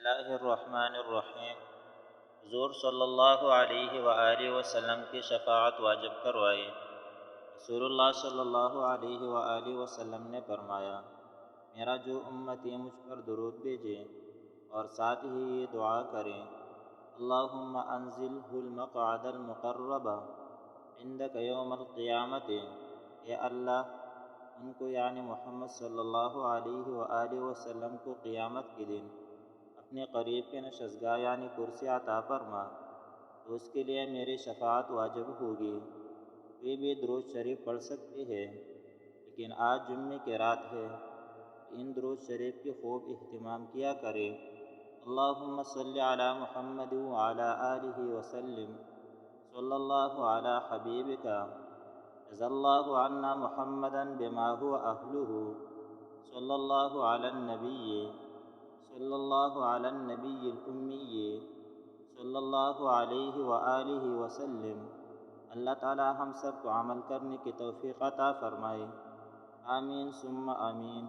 اللہ الرحمن الرحیم۔ حضور صلی اللہ علیہ وآلہ وسلم کی شفاعت واجب کروائے۔ رسول اللہ صلی اللہ علیہ وآلہ وسلم نے فرمایا، میرا جو امتی مجھ پر درود بھیجے اور ساتھ ہی یہ دعا کریں، اللہم انزلہ المقعد المقرب عندک یوم القیامت، اے اللہ ان کو یعنی محمد صلی اللہ علیہ وآلہ وسلم کو قیامت کے دن اپنے قریب کے نشستگاہ یعنی کرسی عطا فرما، تو اس کے لیے میری شفاعت واجب ہوگی۔ کوئی بھی درود شریف پڑھ سکتے ہیں، لیکن آج جمعے کی رات ہے، ان درود شریف کی خوب اہتمام کیا کریں۔ اللہم صلی علی محمد وعلی آلہ وسلم، صلی اللہ علی حبیبک، جزا اللہ عنا محمدا بما هو اہلہ، صلی اللہ علی النبی، صلی اللہ علی النبی الامی، صلی اللہ علیہ وآلہ وسلم۔ اللہ تعالی ہم سب کو عمل کرنے کی توفیق عطا فرمائے، آمین ثم آمین۔